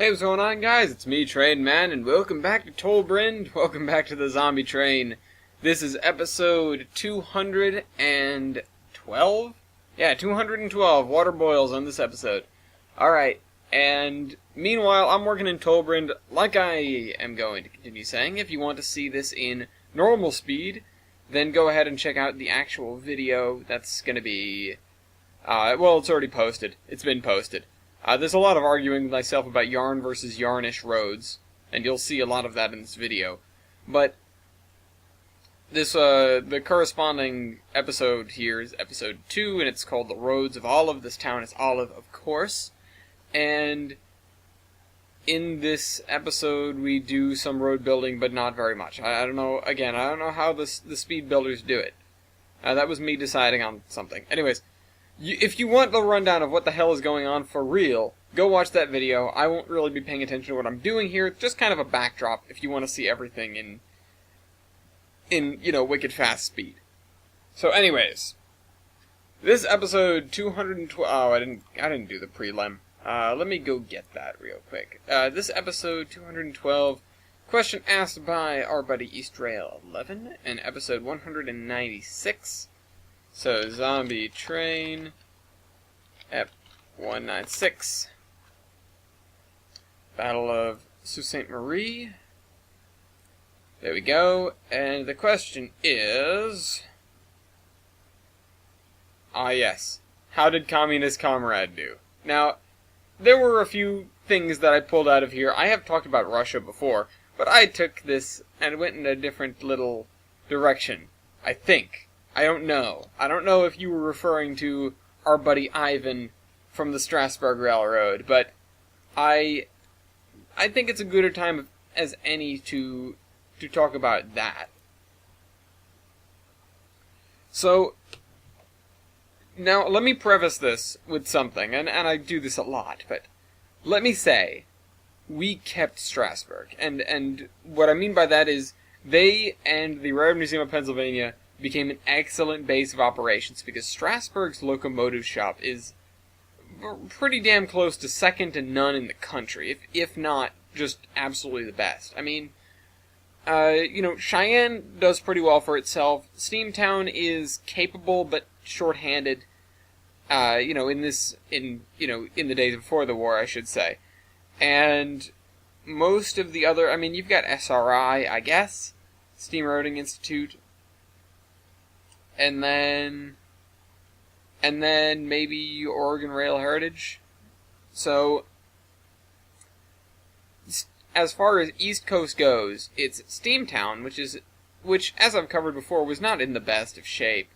Hey, what's going on, guys? It's me, Train Man, and welcome back to Tolbrand. Welcome back to the Zombie Train. This is episode 212? Yeah, 212 water boils on this episode. Alright, and meanwhile, I'm working in Tolbrand, like I am going to continue saying. If you want to see this in normal speed, then go ahead and check out the actual video. That's gonna be... well, it's already posted. It's been posted. There's a lot of arguing with myself about yarn versus yarnish roads, and you'll see a lot of that in this video. But this, the corresponding episode here is episode 2, and it's called The Roads of Olive. This town is Olive, of course. And in this episode, we do some road building, but not very much. I don't know, again, I don't know how the speed builders do it. That was me deciding on something. Anyways. If you want the rundown of what the hell is going on for real, go watch that video. I won't really be paying attention to what I'm doing here. It's just kind of a backdrop if you want to see everything in you know, wicked fast speed. So anyways, this episode 212... Oh, I didn't do the prelim. Let me go get that real quick. This episode 212, question asked by our buddy EasterRail11, in episode 196. So, Zombie Train, Ep 196, Battle of Sault Ste. Marie. There we go, and the question is... yes. How did Communist Comrade do? Now, there were a few things that I pulled out of here. I have talked about Russia before, but I took this and went in a different little direction, I think. I don't know. I don't know if you were referring to our buddy Ivan from the Strasburg Railroad, but I think it's a gooder time as any to talk about that. So, now let me preface this with something, and I do this a lot, but let me say, we kept Strasburg, and what I mean by that is, they and the Railroad Museum of Pennsylvania became an excellent base of operations because Strasburg's locomotive shop is pretty damn close to second to none in the country, if not just absolutely the best. I mean, you know, Cheyenne does pretty well for itself. Steamtown is capable but short-handed. You know, in the days before the war, I should say, and most of the other, I mean, you've got SRI, I guess, Steam Roading Institute. And then maybe Oregon Rail Heritage. So, as far as East Coast goes, it's Steamtown, which, as I've covered before, was not in the best of shape,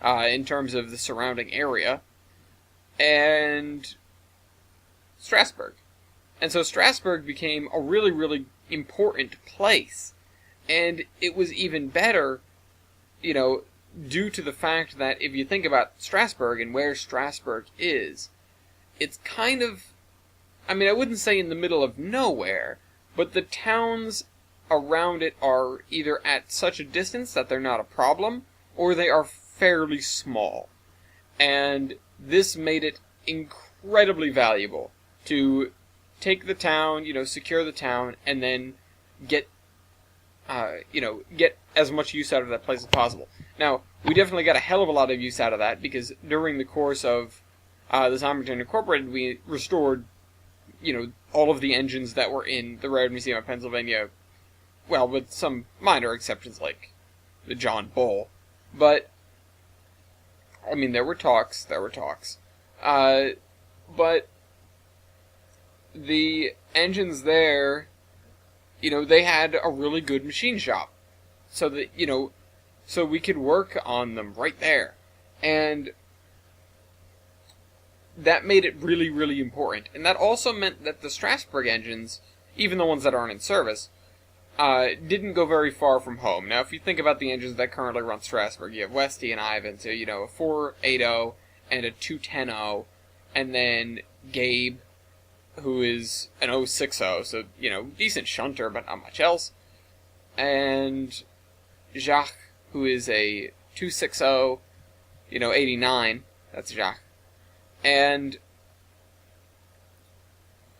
in terms of the surrounding area, and Strasburg. And so Strasburg became a really, really important place. And it was even better, you know, due to the fact that if you think about Strasburg and where Strasburg is, it's kind of, I mean, I wouldn't say in the middle of nowhere, but the towns around it are either at such a distance that they're not a problem, or they are fairly small. And this made it incredibly valuable to take the town, you know, secure the town, and then get as much use out of that place as possible. Now, we definitely got a hell of a lot of use out of that, because during the course of the Zombie Train Incorporated, we restored, you know, all of the engines that were in the Railroad Museum of Pennsylvania, well, with some minor exceptions, like the John Bull. But, I mean, there were talks. But the engines there, you know, they had a really good machine shop. So that, you know, so we could work on them right there. And that made it really, really important. And that also meant that the Strasburg engines, even the ones that aren't in service, didn't go very far from home. Now, if you think about the engines that currently run Strasburg, you have Westy and Ivan, so, you know, a 480 and a 210, and then Gabe, who is an 060, so, you know, decent shunter, but not much else. And Jacques, who is a 260, you know, 89. That's Jacques. And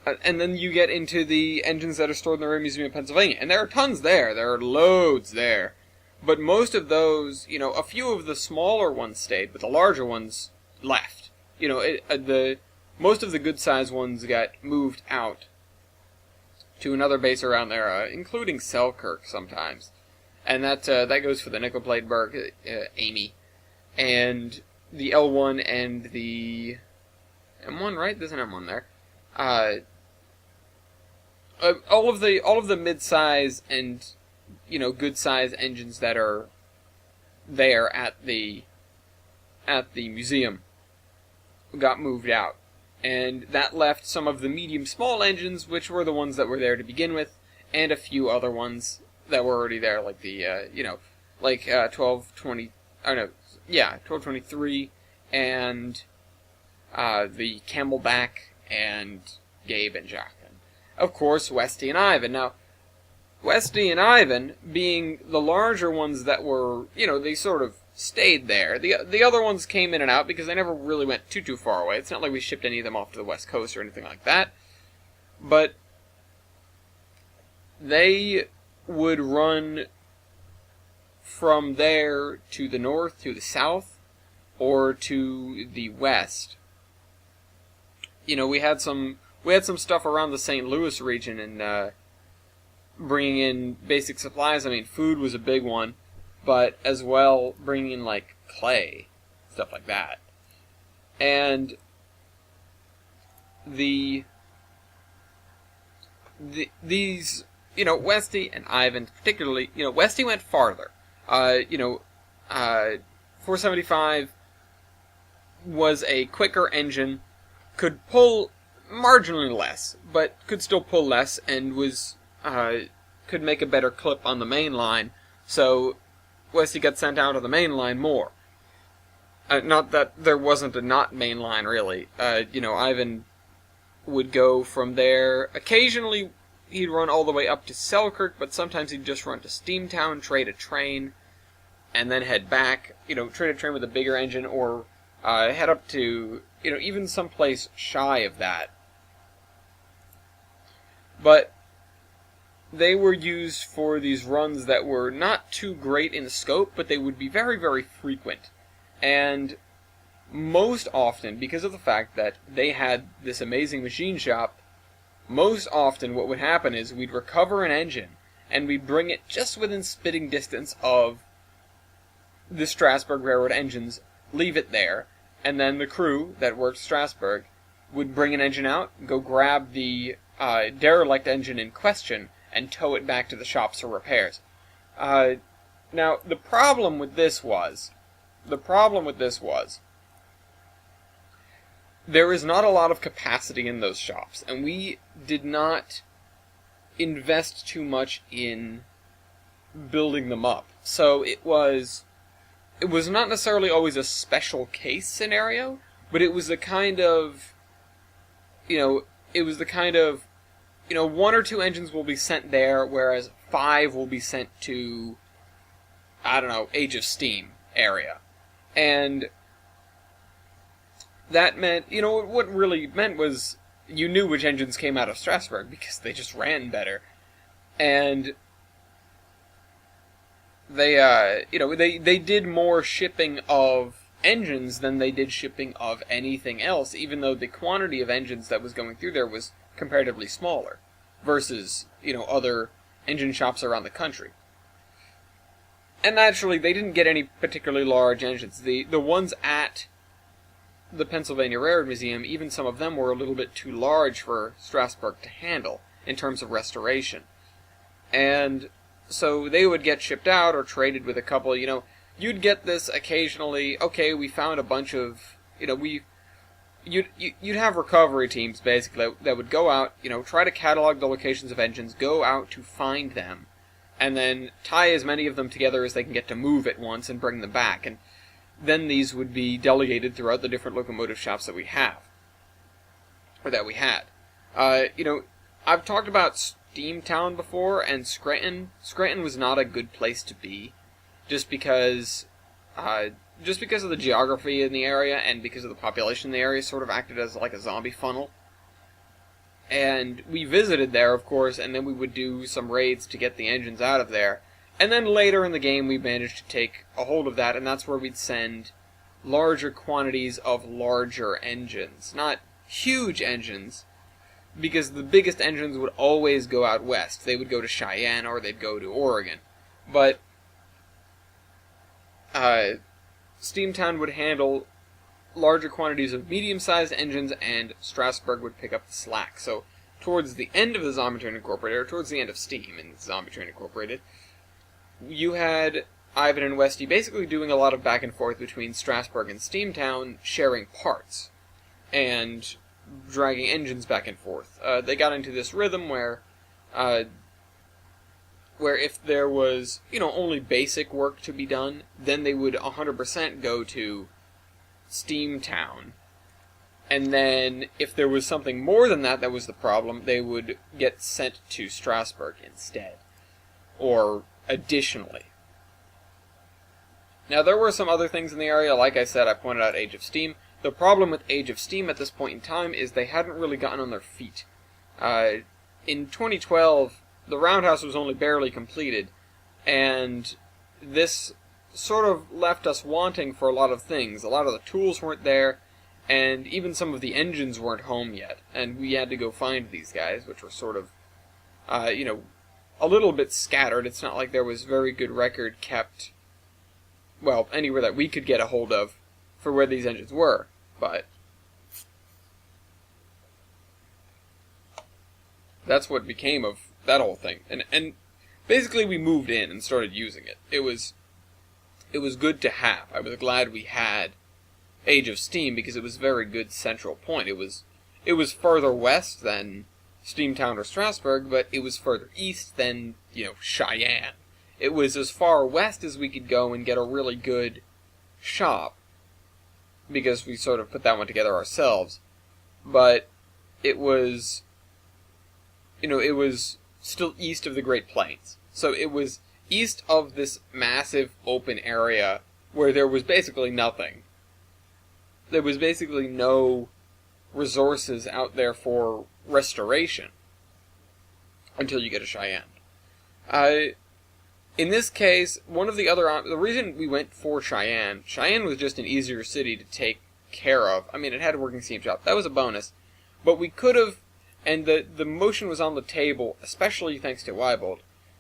And then you get into the engines that are stored in the Railway Museum of Pennsylvania, and there are tons there. There are loads there. But most of those, a few of the smaller ones stayed, but the larger ones left. Most of the good-sized ones got moved out to another base around there, including Selkirk sometimes. And that goes for the Nickel-Plateberg, Amy, and the L1 and the M1, right? There's an M1 there. All of the mid-size and good-size engines that are there at the museum got moved out, and that left some of the medium-small engines, which were the ones that were there to begin with, and a few other ones that were already there, like the 1220. Oh no, yeah, 1223, and the Camelback and Gabe and Jacques. Of course, Westy and Ivan. Now, Westy and Ivan being the larger ones that were, they sort of stayed there. The other ones came in and out because they never really went too far away. It's not like we shipped any of them off to the West Coast or anything like that. But they would run from there to the north, to the south, or to the west. We had some stuff around the St. Louis region and bringing in basic supplies. I mean, food was a big one, but as well bringing in like clay, stuff like that. And these Westy and Ivan particularly, Westy went farther. 475 was a quicker engine, could pull marginally less, but could still pull less, and was could make a better clip on the main line. So Westy got sent out of the main line more. Not that there wasn't a not main line really. Ivan would go from there. Occasionally he'd run all the way up to Selkirk, but sometimes he'd just run to Steamtown, trade a train, and then head back. Trade a train with a bigger engine, or head up to even someplace shy of that. But they were used for these runs that were not too great in scope, but they would be very, very frequent. And most often, because of the fact that they had this amazing machine shop, most often what would happen is we'd recover an engine, and we'd bring it just within spitting distance of the Strasburg Railroad engines, leave it there, and then the crew that worked Strasburg would bring an engine out, go grab the derelict engine in question, and tow it back to the shops for repairs. Now, the problem with this was, there is not a lot of capacity in those shops, and we did not invest too much in building them up. So it was not necessarily always a special case scenario, but it was the kind of, one or two engines will be sent there, whereas 5 will be sent to, Age of Steam area. And that meant, what really meant was you knew which engines came out of Strasburg because they just ran better. And they did more shipping of engines than they did shipping of anything else, even though the quantity of engines that was going through there was comparatively smaller versus, other engine shops around the country. And naturally, they didn't get any particularly large engines. The ones at the Pennsylvania Railroad Museum, even some of them were a little bit too large for Strasburg to handle in terms of restoration. And so they would get shipped out or traded with a couple, you'd get this occasionally, okay, we found a bunch of, you'd have recovery teams, basically, that would go out, try to catalog the locations of engines, go out to find them, and then tie as many of them together as they can get to move at once and bring them back. And then these would be delegated throughout the different locomotive shops that we have, or that we had. I've talked about Steamtown before, and Scranton. Scranton was not a good place to be, just because of the geography in the area, and because of the population in the area sort of acted as like a zombie funnel. And we visited there, of course, and then we would do some raids to get the engines out of there. And then later in the game, we managed to take a hold of that, and that's where we'd send larger quantities of larger engines. Not huge engines, because the biggest engines would always go out west. They would go to Cheyenne, or they'd go to Oregon. But Steamtown would handle larger quantities of medium-sized engines, and Strasburg would pick up the slack. So, towards the end of the Zombie Train Incorporated, or towards the end of Steam in Zombie Train Incorporated, you had Ivan and Westy basically doing a lot of back and forth between Strasburg and Steamtown, sharing parts, and dragging engines back and forth. They got into this rhythm where if there was, only basic work to be done, then they would 100% go to Steamtown. And then, if there was something more than that that was the problem, they would get sent to Strasburg instead. Or additionally. Now, there were some other things in the area. Like I said, I pointed out Age of Steam. The problem with Age of Steam at this point in time is they hadn't really gotten on their feet. In 2012, the Roundhouse was only barely completed, and this sort of left us wanting for a lot of things. A lot of the tools weren't there, and even some of the engines weren't home yet, and we had to go find these guys, which were sort of, a little bit scattered. It's not like there was very good record kept, well, anywhere that we could get a hold of for where these engines were, but that's what became of that whole thing. And basically we moved in and started using it. It was good to have. I was glad we had Age of Steam because it was a very good central point. It was further west than Steamtown or Strasburg, but it was further east than, Cheyenne. It was as far west as we could go and get a really good shop, because we sort of put that one together ourselves. But it was, it was still east of the Great Plains. So it was east of this massive open area where there was basically nothing. There was basically no resources out there for restoration until you get to Cheyenne. In this case, the reason we went for Cheyenne was just an easier city to take care of. I mean, it had a working steam shop. That was a bonus. But we could have, and the motion was on the table, especially thanks to Weibold,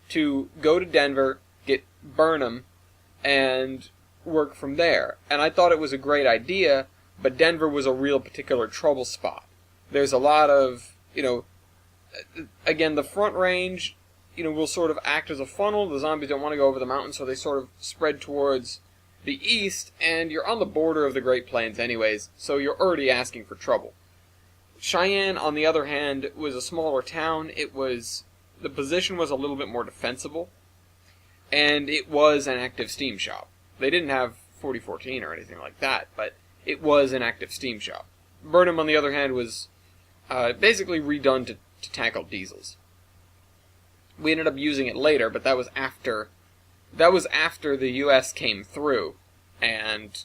to go to Denver, get Burnham, and work from there. And I thought it was a great idea, but Denver was a real particular trouble spot. There's a lot of, again, the Front Range, will sort of act as a funnel. The zombies don't want to go over the mountains, so they sort of spread towards the east, and you're on the border of the Great Plains anyways, so you're already asking for trouble. Cheyenne, on the other hand, was a smaller town. The position was a little bit more defensible, and it was an active steam shop. They didn't have 4014 or anything like that, but it was an active steam shop. Burnham, on the other hand, was basically redone to tackle diesels. We ended up using it later, but that was after the U.S. came through and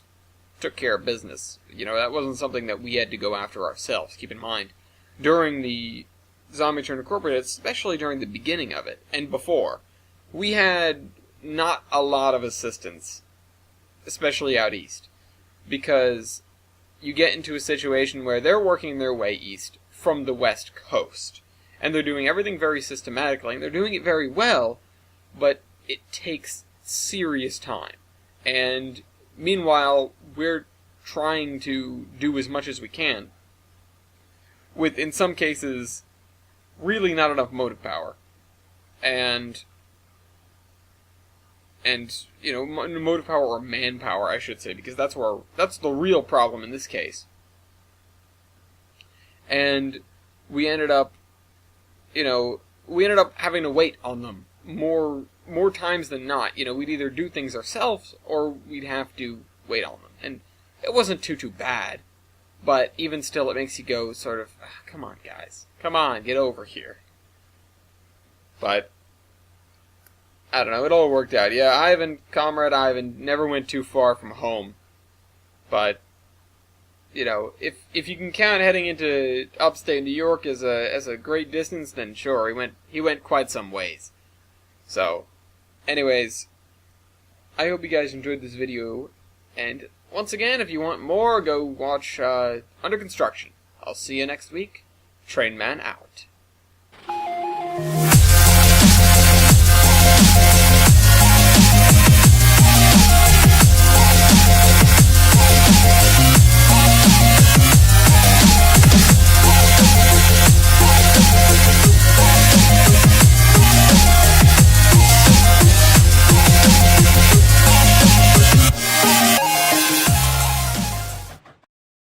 took care of business. That wasn't something that we had to go after ourselves. Keep in mind, during the Zombie Train Incorporated, especially during the beginning of it, and before, we had not a lot of assistance, especially out east, because you get into a situation where they're working their way east from the west coast, and they're doing everything very systematically, and they're doing it very well, but it takes serious time. And meanwhile, we're trying to do as much as we can, with, in some cases, really not enough motive power. And motive power or manpower, I should say, because that's the real problem in this case. And we ended up having to wait on them more times than not. We'd either do things ourselves or we'd have to wait on them. And it wasn't too bad, but even still, it makes you go sort of, come on, guys. Come on, get over here. But I don't know, it all worked out. Yeah, Comrade Ivan never went too far from home. But, if you can count heading into upstate New York as a great distance, then sure, he went quite some ways. So, anyways, I hope you guys enjoyed this video, and once again, if you want more, go watch Under Construction. I'll see you next week. Trainman out.